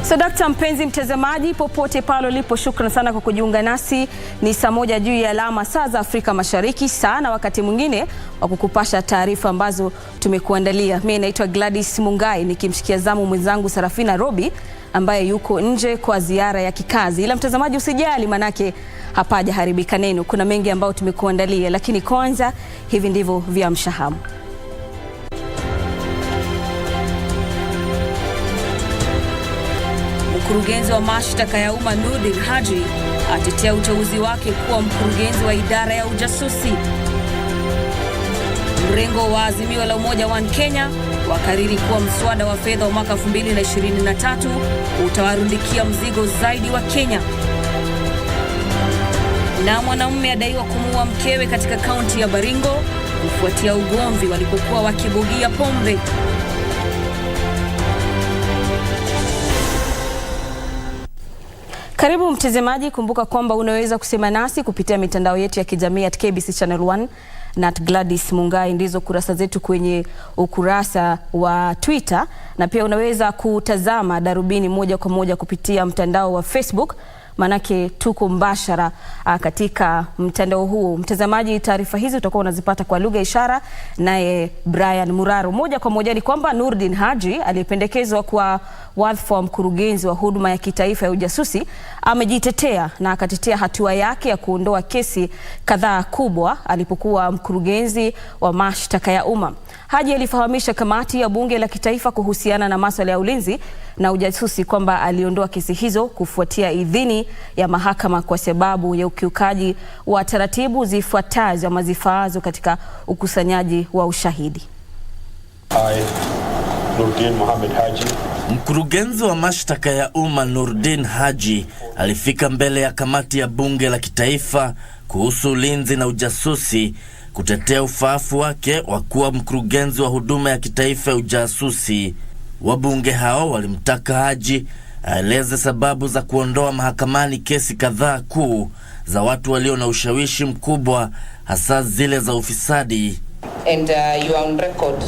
Sadakta mpenzi mtazamaji popote pale ulipo, shukrani sana kwa kujiunga nasi. Ni saa moja juu ya alama saa za Afrika Mashariki, sana wakati mwingine wa kukupasha taarifa ambazo tumekuandalia. Mimi naitwa Gladys Mungai nikimshikia zamu mwenzangu Sarafina Robi ambaye yuko nje kwa ziara ya kikazi. Ila mtazamaji usijali, manake hapaja haribika neno. Kuna mengi ambayo tumekuandalia, lakini kwanza hivi ndivyo vya mshahamu. Mkurugenzi wa mashtaka ya umma Nurdin Haji atetea uteuzi wake kuwa mkurugenzi wa idara ya ujasusi. Mrengo wa Azimio la Umoja wa Kenya wakariri kuwa mswada wa fedha wa mwaka 2023 utawarundikia mzigo zaidi wa Kenya. Na mwanamume adaiwa kumuua mkewe katika kaunti ya Baringo kufuatia ugomvi walipokuwa wakibugia pombe. Karibu mtazamaji, kumbuka kwamba unaweza kusema nasi kupitia mitandao yetu ya kijamii at KBC Channel 1 na Gladys Mungai, ndizo kurasa zetu kwenye ukurasa wa Twitter, na pia unaweza kutazama Darubini moja kwa moja kupitia mtandao wa Facebook, manake tuko mbashara katika mtandao huo. Mtazamaji, taarifa hizi utakuwa unazipata kwa lugha ishara naye Brian Muraro. Moja kwa moja ni kwamba Nurdin Haji aliyependekezwa kwa wadhifa wa mkurugenzi wa huduma ya kitaifa ya ujasusi amejitetea na akatetea hatua yake ya kuondoa kesi kadhaa kubwa alipokuwa mkurugenzi wa mashtaka ya umma. Haji alifahamisha kamati ya bunge la kitaifa kuhusiana na masuala ya ulinzi na ujasusi kwamba aliondoa kesi hizo kufuatia idhini ya mahakama kwa sababu ya ukiukaji wa taratibu zifuatazo ama zifaazo katika ukusanyaji wa ushahidi. Nurdin Mohamed Haji. Mkurugenzi wa mashtaka ya umma Nurdin Haji alifika mbele ya kamati ya bunge la kitaifa kuhusu ulinzi na ujasusi kutetea ufaafu wake wa kuwa mkurugenzi wa huduma ya kitaifa ya ujasusi. Wabunge hao walimtaka Haji aeleze sababu za kuondoa mahakamani kesi kadhaa kuu za watu walio na ushawishi mkubwa, hasa zile za ufisadi. And you are on record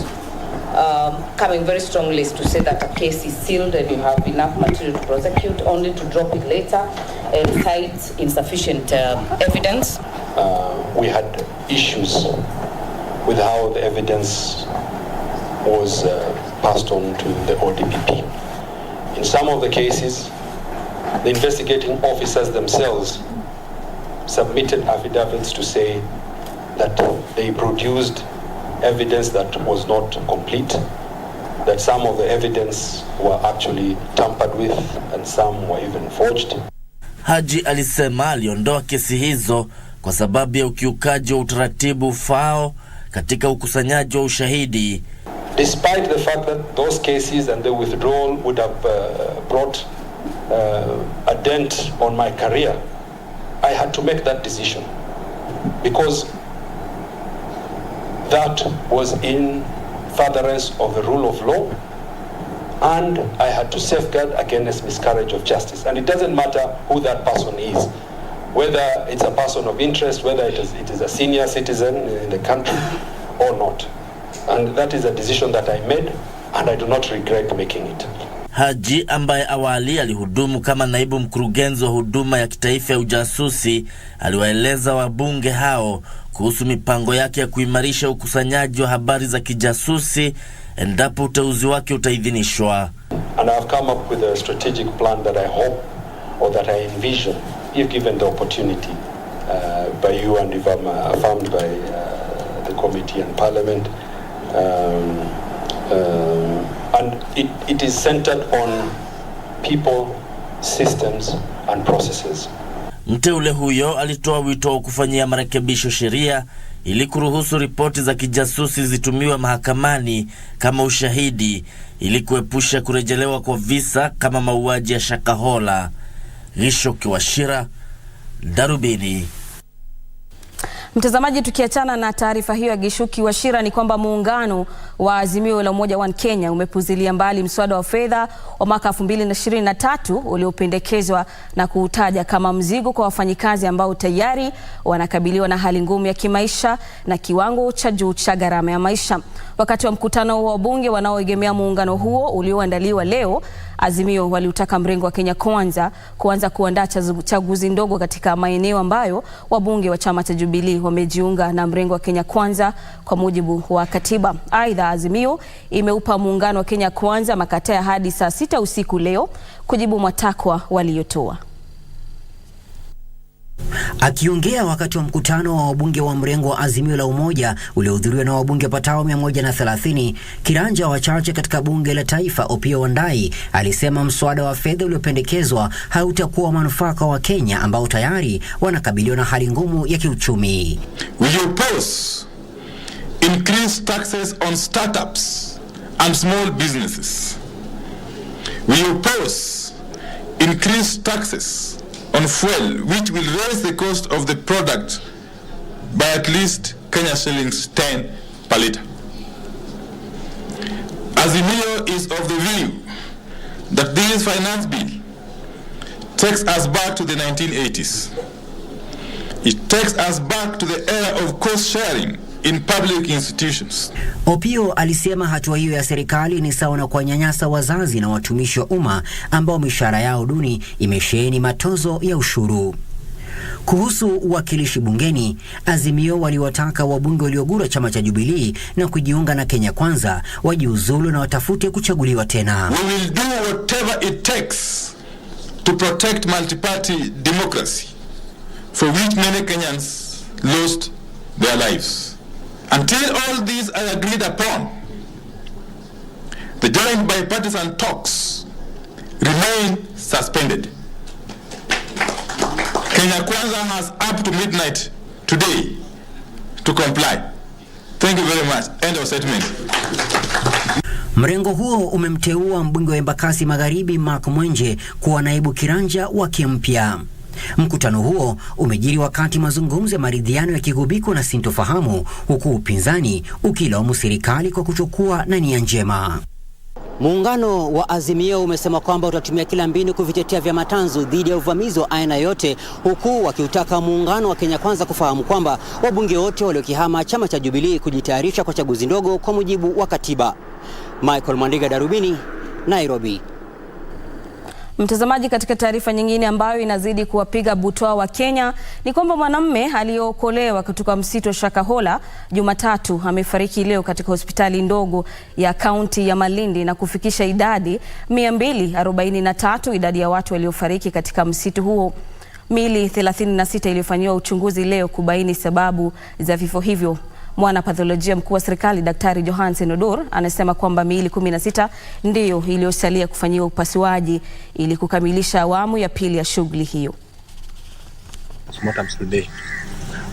coming very strongly to say that a case is sealed and you have enough material to prosecute, only to drop it later and cite insufficient evidence. We had issues with how the evidence was passed on to the ODPP. In some of the cases, the investigating officers themselves submitted affidavits to say that they produced evidence that was not complete, that some of the evidence were actually tampered with and some were even forged. Haji alisema aliondoa kesi hizo kwa sababu ya ukiukaji wa utaratibu ufao katika ukusanyaji wa ushahidi. Despite the fact that those cases and the withdrawal would have brought a dent on my career, I had to make that decision because that was in furtherance of the rule of law, and I had to safeguard against miscarriage of justice. And it doesn't matter who that person is, whether it's a person of interest, whether it is a senior citizen in the country or not. And that is a decision that I made, and I do not regret making it. Haji ambaye awali alihudumu kama naibu mkurugenzi wa huduma ya kitaifa ya ujasusi aliwaeleza wabunge hao kuhusu mipango yake ya kuimarisha ukusanyaji wa habari za kijasusi endapo uteuzi wake utaidhinishwa. And I have come up with a strategic plan that I hope or that I envision, if given the opportunity by you and if I'm affirmed by the committee and parliament. And it is centered on people, systems and processes. Mteule huyo alitoa wito wa kufanyia marekebisho sheria ili kuruhusu ripoti za kijasusi zitumiwe mahakamani kama ushahidi ili kuepusha kurejelewa kwa visa kama mauaji ya Shakahola. Gishoki Washira, Darubini. Mtazamaji, tukiachana na taarifa hiyo ya Gishuki Washira, ni kwamba muungano wa Azimio la Umoja wa Kenya umepuzilia mbali mswada wa fedha wa mwaka 2023 uliopendekezwa na kuutaja kama mzigo kwa wafanyikazi ambao tayari wanakabiliwa na hali ngumu ya kimaisha na kiwango cha juu cha gharama ya maisha. Wakati wa mkutano wa wabunge wanaoegemea muungano huo ulioandaliwa leo, Azimio waliutaka mrengo wa Kenya Kwanza kuanza kuandaa chaguzi ndogo katika maeneo ambayo wabunge wa chama cha Jubilee wamejiunga na mrengo wa Kenya Kwanza kwa mujibu wa katiba. Aidha, Azimio imeupa muungano wa Kenya Kwanza makataa hadi saa 6 usiku leo kujibu matakwa waliotoa. Akiongea wakati wa mkutano wa wabunge wa mrengo wa Azimio la Umoja uliohudhuriwa na wabunge patao 130, kiranja wachache katika bunge la taifa Opiyo Wandayi alisema mswada wa fedha uliopendekezwa hautakuwa manufaa kwa Wakenya ambao tayari wanakabiliwa na hali ngumu ya kiuchumi. We oppose increased taxes on startups and small businesses. We oppose increased taxes on fuel, which will raise the cost of the product by at least Kenya shillings 10 per litre. Azimio is of the view that this finance bill takes us back to the 1980s. It takes us back to the era of cost sharing in public institutions. Opiyo alisema hatua hiyo ya serikali ni sawa na kuwanyanyasa wazazi na watumishi wa umma ambao mishahara yao duni imesheheni matozo ya ushuru. Kuhusu uwakilishi bungeni, Azimio waliwataka wabunge waliogura chama cha Jubilee na kujiunga na Kenya Kwanza wajiuzulu na watafute kuchaguliwa tena. We will do whatever it takes to protect multi-party democracy, for which many Kenyans lost their lives. Until all these are agreed upon, the joint bipartisan talks remain suspended. Kenya Kwanza has up to midnight today to comply. Thank you very much. End of statement. Mrengo huo umemteua mbunge wa Embakasi Magharibi Mark Mwenje kuwa naibu kiranja wake mpya. Mkutano huo umejiri wakati mazungumzo ya maridhiano yakigubikwa na sintofahamu, huku upinzani ukilaumu serikali kwa kutokuwa na nia njema. Muungano wa Azimio umesema kwamba utatumia kila mbinu kuvitetea vyama tanzu dhidi ya uvamizi wa aina yote, huku wakiutaka muungano wa Kenya Kwanza kufahamu kwamba wabunge wote waliokihama chama cha Jubilee kujitayarisha kwa chaguzi ndogo kwa mujibu wa katiba. Michael Mandiga, Darubini, Nairobi. Mtazamaji, katika taarifa nyingine ambayo inazidi kuwapiga butwaa wa Kenya ni kwamba mwanamume aliyookolewa kutoka msitu wa Shakahola Jumatatu amefariki leo katika hospitali ndogo ya kaunti ya Malindi na kufikisha idadi 243 idadi ya watu waliofariki katika msitu huo. Miili 36 iliyofanyiwa uchunguzi leo kubaini sababu za vifo hivyo. Mwana patholojia mkuu wa serikali Daktari Johansen Odur anasema kwamba miili 16 ndiyo iliyosalia kufanyiwa upasuaji ili kukamilisha awamu ya pili ya shughuli hiyo. Postmortems today.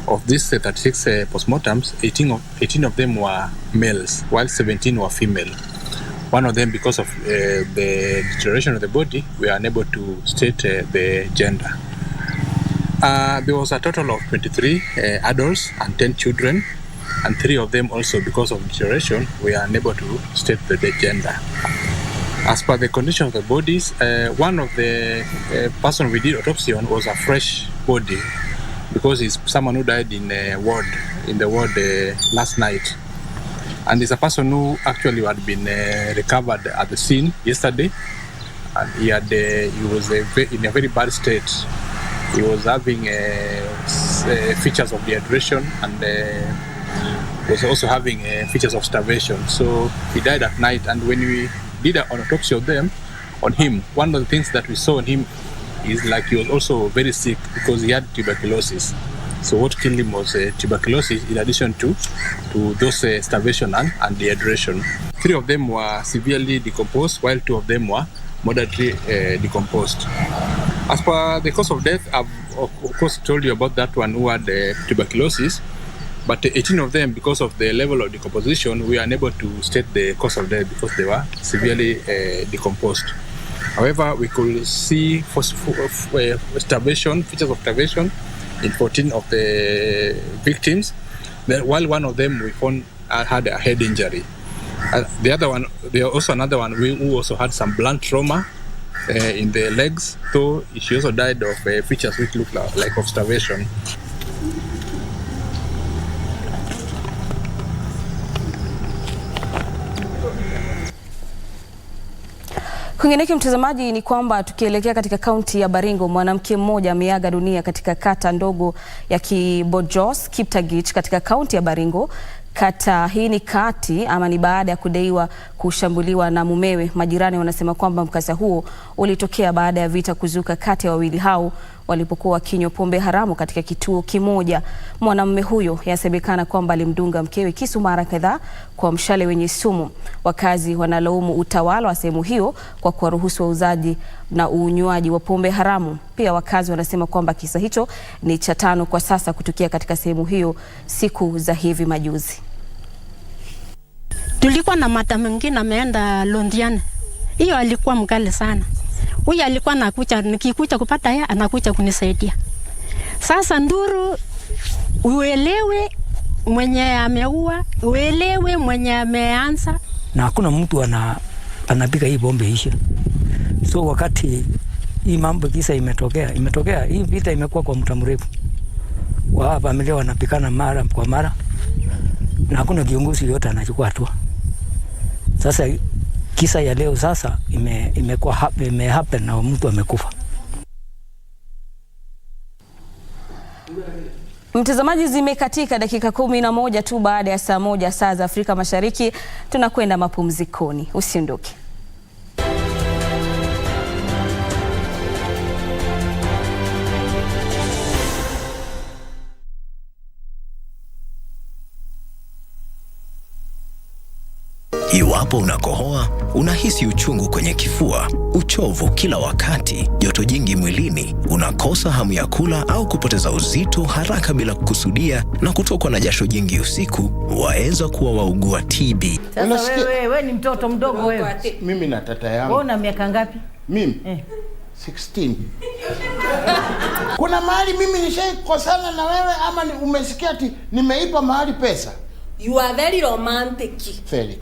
Of these 36 postmortems, 18 of them were males, while 17 were female. One of them, because of the deterioration of the body, we are unable to state the gender. There was a total of 23 adults and 10 children. And 3 of them also, because of deterioration, we are unable to state the gender. As per the condition of the bodies, one of the person we did autopsy on was a fresh body, because he's someone who died in the ward last night. And it's a person who actually had been recovered at the scene yesterday, and he was in a very bad state. He was having features of dehydration and was also having features of starvation. So he died at night, and when we did an autopsy on him, one of the things that we saw on him is like he was also very sick because he had tuberculosis. So what killed him was tuberculosis in addition to those starvation and dehydration. 3 of them were severely decomposed, while 2 of them were moderately decomposed. As per the cause of death, I've of course told you about that one who had tuberculosis. But 18 of them, because of the level of decomposition, we are unable to state the cause of death because they were severely decomposed. However, we could see starvation, features of starvation in 14 of the victims, while one of them we found had a head injury. The other one, there was also another one who also had some blunt trauma in the legs, so she also died of features which look like of starvation. Kwingineko mtazamaji, ni kwamba tukielekea katika kaunti ya Baringo, mwanamke mmoja ameaga dunia katika kata ndogo ya Kibojos, Kiptagich katika kaunti ya Baringo. Kata hii ni baada ya kudaiwa kushambuliwa na mumewe. Majirani wanasema kwamba mkasa huo ulitokea baada ya vita kuzuka kati ya wawili hao walipokuwa wakinywa pombe haramu katika kituo kimoja. Mwanamume huyo yasemekana kwamba alimdunga mkewe kisu mara kadhaa kwa mshale wenye sumu. Wakazi wanalaumu utawala wa sehemu hiyo kwa kuwaruhusu wauzaji na unywaji wa pombe haramu. Pia wakazi wanasema kwamba kisa hicho ni cha 5 kwa sasa kutokea katika sehemu hiyo siku za hivi majuzi. Tulikuwa na madam mwingine ameenda Londiani. Hiyo alikuwa mkali sana. Huyu alikuwa anakuja, nikikuja kupata yeye anakuja kunisaidia. Sasa nduru, uelewe mwenye ameua, uelewe mwenye ameanza. Na hakuna mtu anapiga hii bombe ishe. So wakati hii mambo kisa imetokea, hii vita imekuwa kwa muda mrefu. Wa familia wanapikana mara kwa mara. Na hakuna kiongozi yote anachukua hatua. Sasa kisa ya leo sasa imehappen na mtu amekufa. Mtazamaji, zimekatika dakika 11 tu baada ya saa 1 saa za Afrika Mashariki. Tunakwenda mapumzikoni. Usiondoke. Iwapo unakohoa, unahisi uchungu kwenye kifua, uchovu kila wakati, joto jingi mwilini, unakosa hamu ya kula au kupoteza uzito haraka bila kukusudia, na kutokwa na jasho jingi usiku, waweza kuwa waugua TB. Sasa wewe ni mtoto mdogo wewe. Mimi na tata yangu. Wewe una miaka ngapi? Mimi 16. Kuna mahali mimi nishaikosana na wewe ama umesikia ati nimeipa mahali pesa? You are very romantic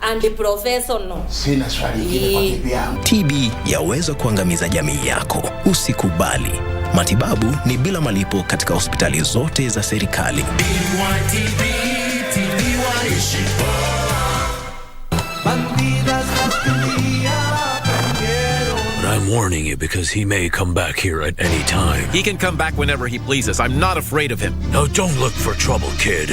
and professional. Sina swali ingine kwa bibi yangu. TB yaweza kuangamiza jamii yako. Usikubali. Matibabu ni bila malipo katika hospitali zote za serikali. I'm warning you because he may come back here at any time. He can come back whenever he pleases. I'm not afraid of him. Now don't look for trouble, kid.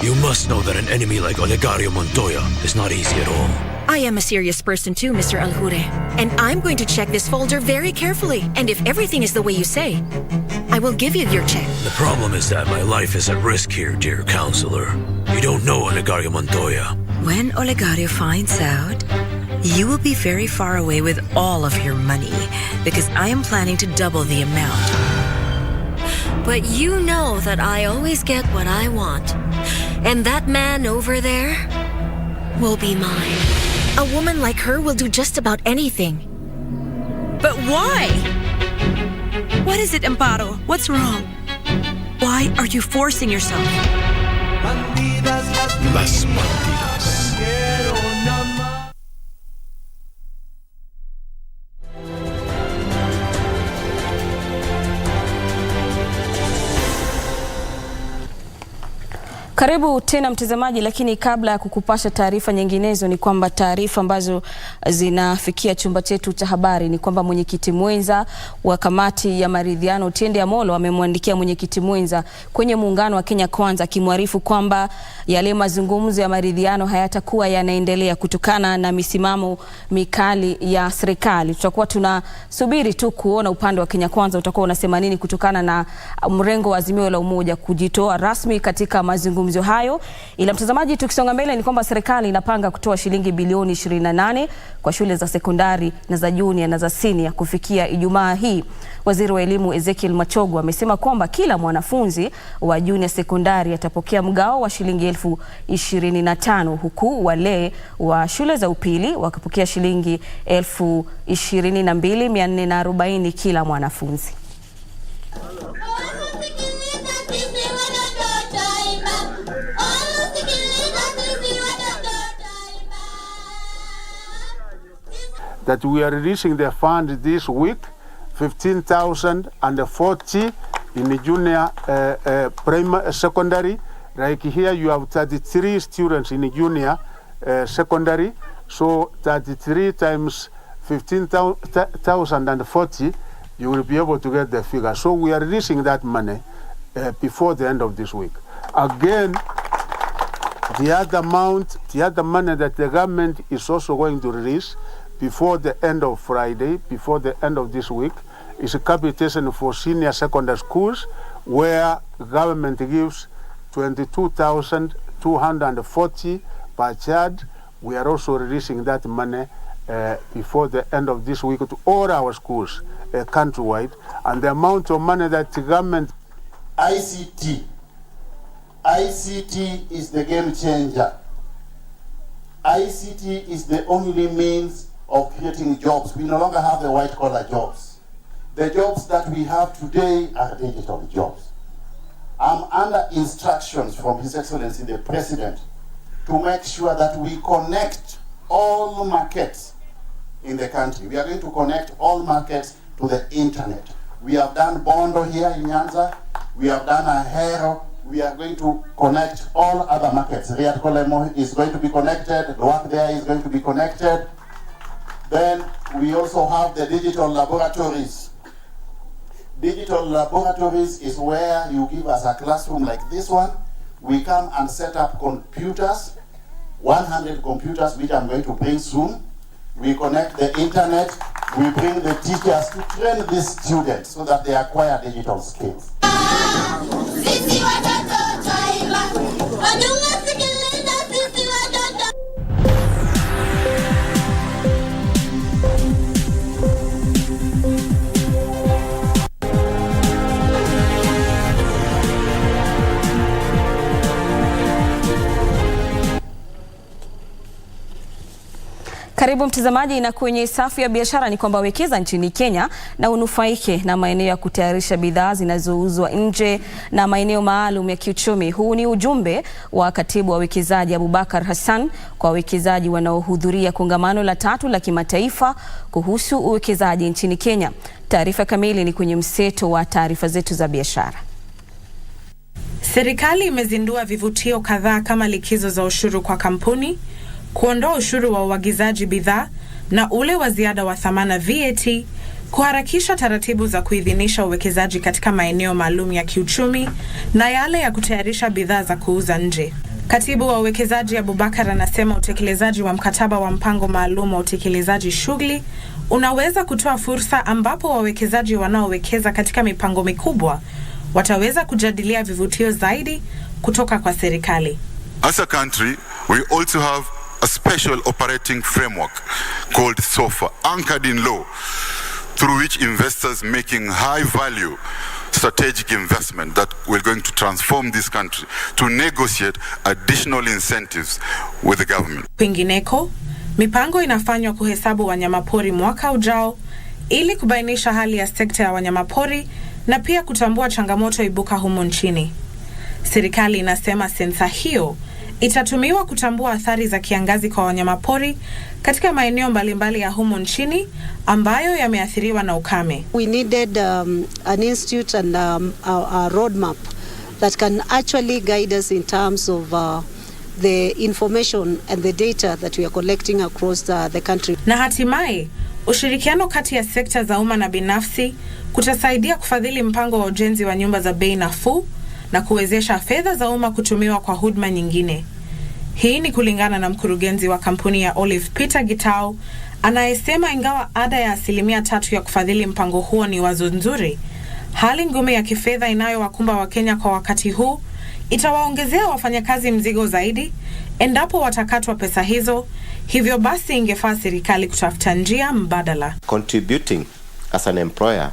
You must know that an enemy like Olegario Montoya is not easy at all. I am a serious person too, Mr. Alhure. And I'm going to check this folder very carefully. And if everything is the way you say, I will give you your check. The problem is that my life is at risk here, dear counselor. You don't know Olegario Montoya. When Olegario finds out, you will be very far away with all of your money, because I am planning to double the amount. But you know that I always get what I want. And that man over there will be mine. A woman like her will do just about anything. But why? What is it, Amparo? What's wrong? Why are you forcing yourself? Las bandidas. Karibu tena mtazamaji, lakini kabla ya kukupasha taarifa nyinginezo ni kwamba taarifa ambazo zinafikia chumba chetu cha habari ni kwamba mwenyekiti mwenza wa kamati ya maridhiano Otiende Amolo amemwandikia mwenyekiti mwenza kwenye muungano wa Kenya Kwanza akimwarifu kwamba yale mazungumzo ya maridhiano hayatakuwa yanaendelea kutokana na misimamo mikali ya serikali. Tutakuwa tunasubiri tu kuona upande wa Kenya Kwanza utakuwa unasema nini kutokana na mrengo wa Azimio la Umoja kujitoa rasmi katika mazungumzo hayo. Ila mtazamaji, tukisonga mbele ni kwamba serikali inapanga kutoa shilingi bilioni 28 kwa shule za sekondari na za junior na za senior kufikia Ijumaa hii. Waziri wa Elimu Ezekiel Machogu amesema kwamba kila mwanafunzi wa junior sekondari atapokea mgao wa shilingi 25,000 huku wale wa shule za upili wakipokea shilingi 22,440 kila mwanafunzi. That we are releasing the fund this week, 15,040 in the junior primary secondary. Like here you have 33 students in the junior secondary, so 33 times 15,040, you will be able to get the figure. So we are releasing that money before the end of this week. Again, the other money that the government is also going to release before the end of Friday, before the end of this week, is a capitation for senior secondary schools, where government gives 22,240 per child. We are also releasing that money before the end of this week to all our schools countrywide. And the amount of money that the government... ICT is the game changer. ICT is the only means of creating jobs. We no longer have the white-collar jobs. The jobs that we have today are digital jobs. I'm under instructions from His Excellency the President to make sure that we connect all markets in the country. We are going to connect all markets to the internet. We have done Bondo here in Nyanza. We have done Ahero. We are going to connect all other markets. Riyadh Kolemo is going to be connected. The work there is going to be connected. Then we also have the digital laboratories. Digital laboratories is where you give us a classroom like this one. We come and set up computers, 100 computers, which I'm going to bring soon. We connect the internet. We bring the teachers to train these students so that they acquire digital skills. Karibu mtazamaji, na kwenye safu ya biashara ni kwamba wekeza nchini Kenya na unufaike na maeneo ya kutayarisha bidhaa zinazouzwa nje na maeneo maalum ya kiuchumi. Huu ni ujumbe wa katibu wa wekezaji Abubakar Hassan kwa wawekezaji wanaohudhuria kongamano la 3 la kimataifa kuhusu uwekezaji nchini Kenya. Taarifa kamili ni kwenye mseto wa taarifa zetu za biashara. Serikali imezindua vivutio kadhaa kama likizo za ushuru kwa kampuni, kuondoa ushuru wa uagizaji bidhaa na ule wa ziada wa thamana VAT, kuharakisha taratibu za kuidhinisha uwekezaji katika maeneo maalum ya kiuchumi na yale ya kutayarisha bidhaa za kuuza nje. Katibu wa uwekezaji Abubakar anasema utekelezaji wa mkataba wa mpango maalum wa utekelezaji shughuli unaweza kutoa fursa ambapo wawekezaji wanaowekeza katika mipango mikubwa wataweza kujadilia vivutio zaidi kutoka kwa serikali. As a country, we also have a special operating framework called SOFA, anchored in law, through which investors making high value strategic investment that we're going to transform this country to negotiate additional incentives with the government. Kwingineko, mipango inafanywa kuhesabu wanyamapori mwaka ujao ili kubainisha hali ya sekta ya wanyamapori na pia kutambua changamoto ibuka humo nchini. Serikali inasema sensa hiyo itatumiwa kutambua athari za kiangazi kwa wanyamapori katika maeneo mbalimbali ya humo nchini ambayo yameathiriwa na ukame. We needed an institute and a roadmap that can actually guide us in terms of the information and the data that we are collecting across the country. Na hatimaye, ushirikiano kati ya sekta za umma na binafsi kutasaidia kufadhili mpango wa ujenzi wa nyumba za bei nafuu na kuwezesha fedha za umma kutumiwa kwa huduma nyingine. Hii ni kulingana na mkurugenzi wa kampuni ya Olive Peter Gitau, anayesema ingawa ada ya 3% ya kufadhili mpango huo ni wazo nzuri, hali ngumu ya kifedha inayowakumba Wakenya kwa wakati huu itawaongezea wafanyakazi mzigo zaidi endapo watakatwa pesa hizo. Hivyo basi ingefaa serikali kutafuta njia mbadala. Contributing as an employer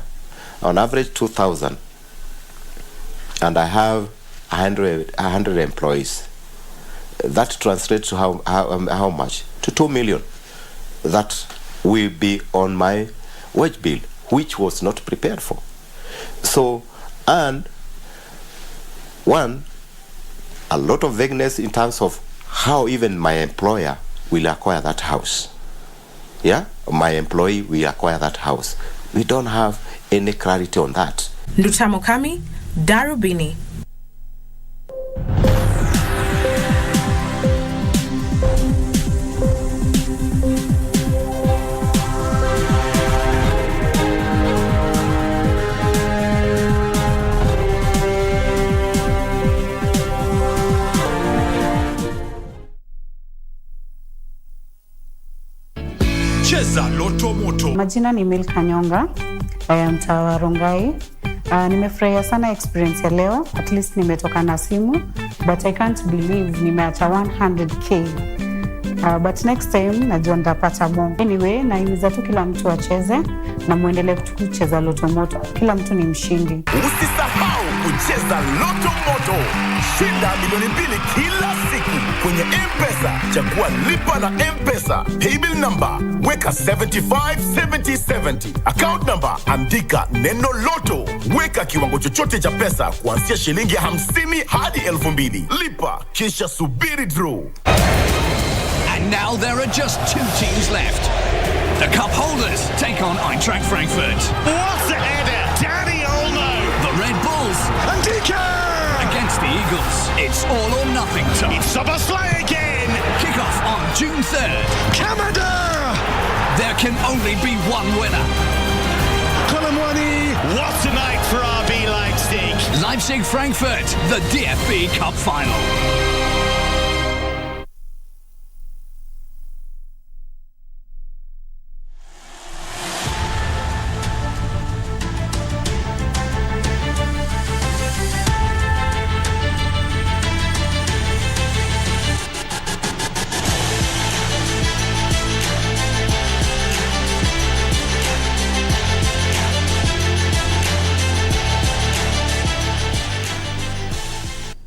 on average 2,000 and I have 100 employees. That translates to how much? To 2 million. That will be on my wage bill, which was not prepared for. So, and one, a lot of vagueness in terms of how even my employer will acquire that house. Yeah, my employee will acquire that house. We don't have any clarity on that. Ndutamo Kami, Darubini. Loto Moto. Majina ni Milka Nyonga, mtawa Mungai. Nimefurahia sana experience ya leo. At least nimetoka na simu, but I can't believe nimeacha 100k. But next time najua nitapata more. Anyway, naimiza tu kila mtu acheze na muendelee kucheza Loto Moto. Kila mtu ni mshindi. Usisahau kucheza Loto Moto. Shinda milioni 2 kila siku kwenye M-Pesa. Chagua lipa na M-Pesa. Paybill number weka 757070. Account number andika neno Loto. Weka kiwango chochote cha pesa kuanzia shilingi 50 hadi 2000. Lipa kisha subiri draw. And now there are just 2 teams left. The cup holders take on Eintracht Frankfurt. What's a header? Danny Olmo. The Red Bulls. And DK! Against the Eagles. It's all or nothing time. It's Soboslai again. Kick-off on June 3rd. Canada! There can only be one winner. Colomwani. What a night for RB Leipzig. Leipzig-Frankfurt, the DFB Cup final.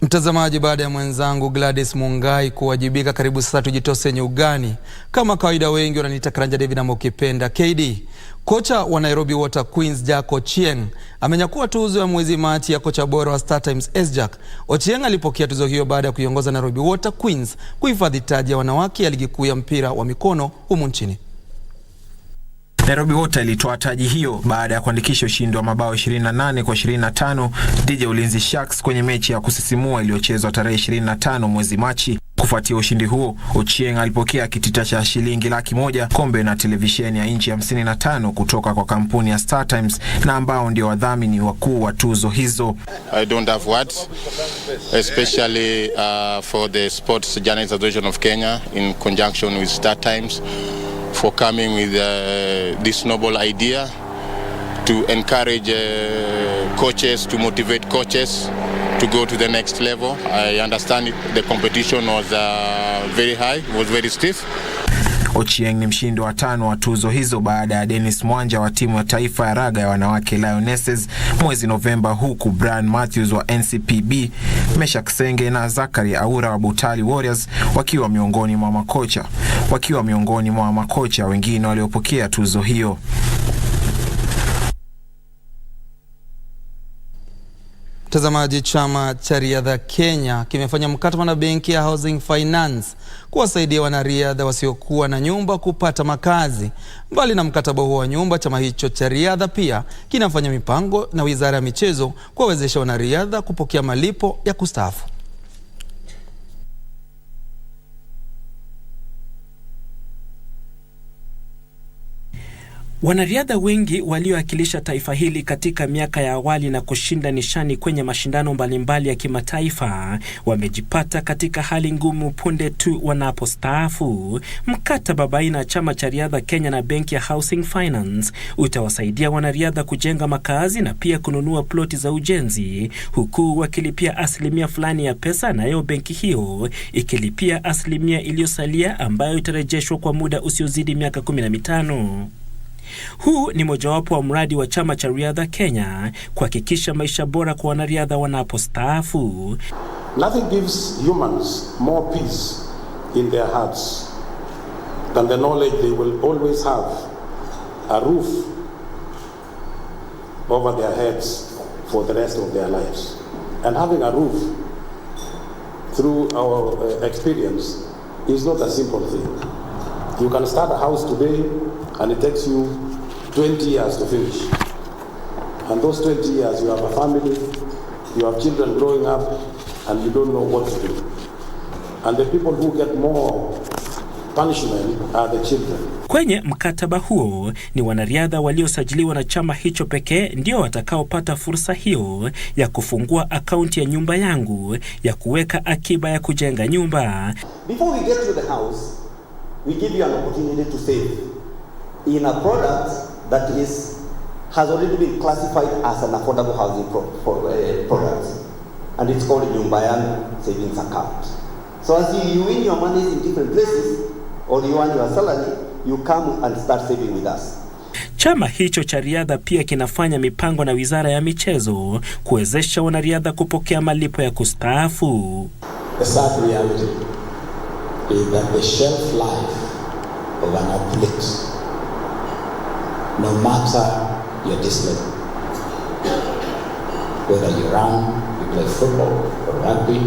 Mtazamaji, baada ya mwenzangu Gladys Mungai kuwajibika, karibu sasa tujitose nyugani. Kama kawaida wengi wananiita Karanja David na mkipenda KD. Kocha wa Nairobi Water Queens Jack Ochieng amenyakua tuzo ya mwezi Machi ya kocha bora wa Star Times SJack. Ochieng alipokea tuzo hiyo baada ya kuiongoza Nairobi Water Queens kuhifadhi taji ya wanawake ya ligi kuu ya mpira wa mikono humu nchini. Nairobi Water ilitoa taji hiyo baada ya kuandikisha ushindi wa mabao 28 kwa 25 dhidi ya Ulinzi Sharks kwenye mechi ya kusisimua iliyochezwa tarehe 25 mwezi Machi. Kufuatia ushindi huo, Ochieng alipokea kitita cha shilingi 100,000, kombe na televisheni ya inchi 55 kutoka kwa kampuni ya Star Times na ambao ndio wadhamini wakuu wa tuzo hizo. I don't have words, especially for the Sports Journalists Association of Kenya in conjunction with Star Times for coming with this noble idea to encourage coaches, to motivate coaches to go to the next level. I understand the competition was very high, was very stiff. Ochieng ni mshindi wa 5 wa tuzo hizo baada ya Dennis Mwanja wa timu ya taifa ya raga ya wanawake Lionesses mwezi Novemba, huku Brian Matthews wa NCPB, Meshak Senge na Zakari Aura wa Butali Warriors wakiwa miongoni mwa makocha wengine waliopokea tuzo hiyo. Mtazamaji, chama cha riadha Kenya kimefanya mkataba na benki ya Housing Finance kuwasaidia wanariadha wasiokuwa na nyumba kupata makazi. Mbali na mkataba huo wa nyumba, chama hicho cha riadha pia kinafanya mipango na Wizara ya Michezo kuwawezesha wanariadha kupokea malipo ya kustaafu. Wanariadha wengi waliowakilisha taifa hili katika miaka ya awali na kushinda nishani kwenye mashindano mbalimbali ya kimataifa wamejipata katika hali ngumu punde tu wanapostaafu. Mkataba baina ya chama cha riadha Kenya na benki ya Housing Finance utawasaidia wanariadha kujenga makazi na pia kununua ploti za ujenzi, huku wakilipia asilimia fulani ya pesa, nayo benki hiyo ikilipia asilimia iliyosalia ambayo itarejeshwa kwa muda usiozidi miaka 15. Huu ni mojawapo wa mradi wa chama cha riadha Kenya kuhakikisha maisha bora kwa wanariadha wanapostaafu. Nothing gives humans more peace in their hearts than the knowledge they will always have a roof over their heads for the rest of their lives. And having a roof, through our experience, is not a simple thing. You can start a house today and it takes you 20 years to finish. And those 20 years you have a family, you have children growing up, and you don't know what to do. And the people who get more punishment are the children. Kwenye mkataba huo ni wanariadha waliosajiliwa na chama hicho pekee ndio watakaopata fursa hiyo ya kufungua akaunti ya nyumba yangu ya kuweka akiba ya kujenga nyumba. Before we get to the house, we give you an opportunity to save. in a product that has already been classified as an affordable housing product, and it's called Mungai savings account. So as you win your money in different places, or you earn your salary, you come and start saving with us. Chama hicho cha riadha pia kinafanya mipango na Wizara ya Michezo kuwezesha wanariadha kupokea malipo ya kustaafu. The sad reality is that the shelf life of an athlete, no matter your discipline, whether you run, you play football or rugby,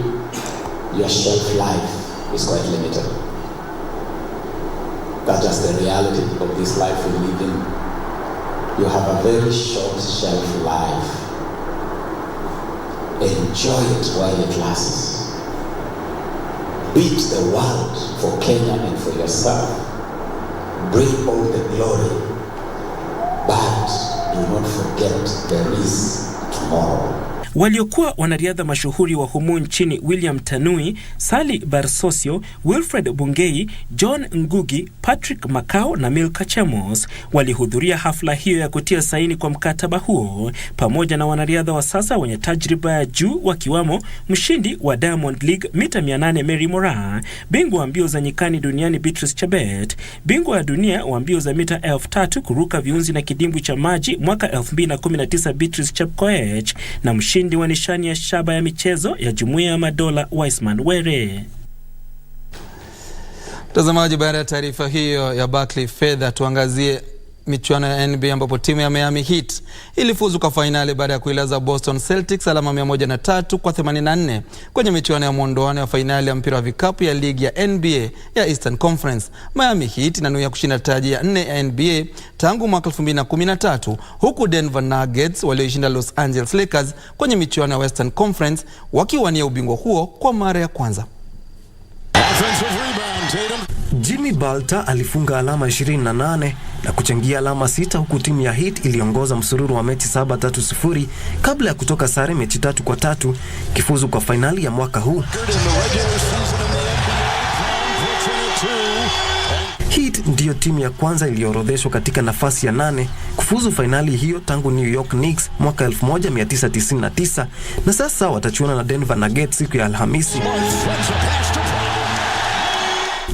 your shelf life is quite limited. That's just the reality of this life we live in. You have a very short shelf life. Enjoy it while it lasts. Beat the world for Kenya and for yourself. Bring all the glory. But do not forget there is tomorrow. Waliokuwa wanariadha mashuhuri wa humu nchini William Tanui, Sally Barsosio, Wilfred Bungei, John Ngugi, Patrick Makao na Milka Chemos walihudhuria hafla hiyo ya kutia saini kwa mkataba huo, pamoja na wanariadha wa sasa wenye tajriba ya juu wakiwamo mshindi wa Diamond League mita 800 Mary Moraa, bingwa wa mbio za nyikani duniani Beatrice Chebet, bingwa wa dunia wa mbio za mita 3000 kuruka viunzi na kidimbwi cha maji mwaka 2019 Beatrice Chepkoech, na mshindi wa nishani ya shaba ya michezo ya Jumuiya ya Madola Wiseman Were. Mtazamaji, baada ya taarifa hiyo ya Barclay Fedha, tuangazie michuano ya NBA ambapo timu ya Miami Heat ilifuzu kwa finali baada ya kuilaza Boston Celtics alama 103-84 kwenye michuano ya mwondoano ya finali ya mpira wa vikapu ya ligi ya NBA ya Eastern Conference. Miami Heat inanuia kushinda taji ya 4 ya NBA tangu mwaka 2013, huku Denver Nuggets walioishinda Los Angeles Lakers kwenye michuano ya Western Conference wakiwania ubingwa huo kwa mara ya kwanza. Jimmy Butler alifunga alama 28 na kuchangia alama 6, huku timu ya Heat iliongoza msururu wa mechi 7-3-0 kabla ya kutoka sare mechi 3-3 kifuzu kwa finali ya mwaka huu. Heat ndiyo timu ya kwanza iliyoorodheshwa katika nafasi ya 8 kufuzu finali hiyo tangu New York Knicks mwaka 1999, na sasa watachuana na Denver Nuggets siku ya Alhamisi.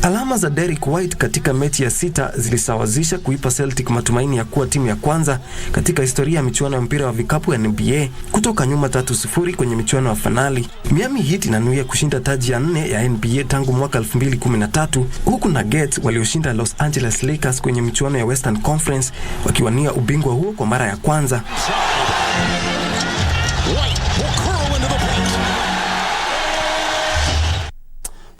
Alama za Derrick White katika mechi ya 6 zilisawazisha kuipa Celtic matumaini ya kuwa timu ya kwanza katika historia ya michuano ya mpira wa vikapu ya NBA kutoka nyuma 3-0 kwenye michuano ya finali. Miami Heat inanuia kushinda taji ya 4 ya NBA tangu mwaka 2013, huku Nuggets walioshinda Los Angeles Lakers kwenye michuano ya Western Conference wakiwania ubingwa huo kwa mara ya kwanza.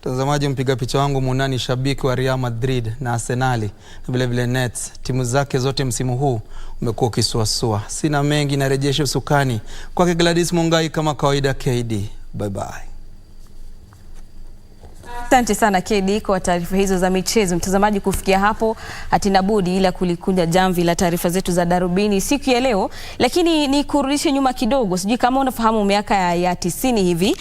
Mtazamaji, mpiga picha wangu Munani shabiki wa Real Madrid na Arsenali na vile vile Nets. Timu zake zote msimu huu umekuwa ukisuasua. Sina mengi, na rejesho usukani kwake Gladys Mungai kama kawaida. KD, bye bye. Asante sana KD kwa taarifa hizo za michezo. Mtazamaji, kufikia hapo hatina budi ila kulikunja jamvi la taarifa zetu za Darubini siku ya leo, lakini ni kurudishe nyuma kidogo. Sijui kama unafahamu miaka ya 90 hivi,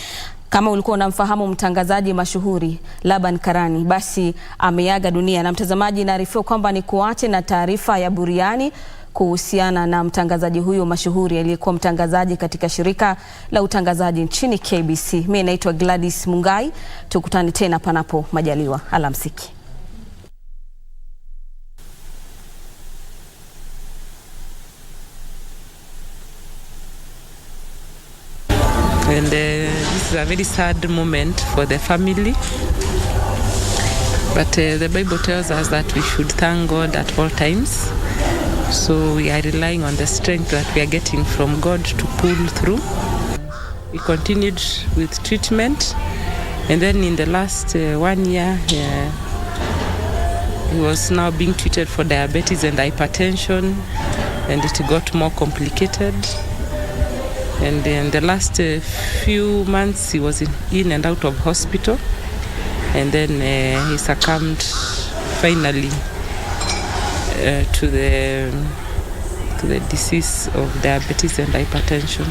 kama ulikuwa unamfahamu mtangazaji mashuhuri Laban Karani, basi ameaga dunia. Na mtazamaji, naarifiwa kwamba ni kuache na taarifa ya buriani kuhusiana na mtangazaji huyo mashuhuri aliyekuwa mtangazaji katika shirika la utangazaji nchini KBC. Mimi naitwa Gladys Mungai, tukutane tena panapo majaliwa. Alamsiki. And this is a very sad moment for the family. But the Bible tells us that we should thank God at all times. So we are relying on the strength that we are getting from God to pull through. We continued with treatment. And then in the last 1 year, he was now being treated for diabetes and hypertension. And it got more complicated. And in the last few months, he was in and out of hospital. And then he succumbed finally to the disease of diabetes and hypertension.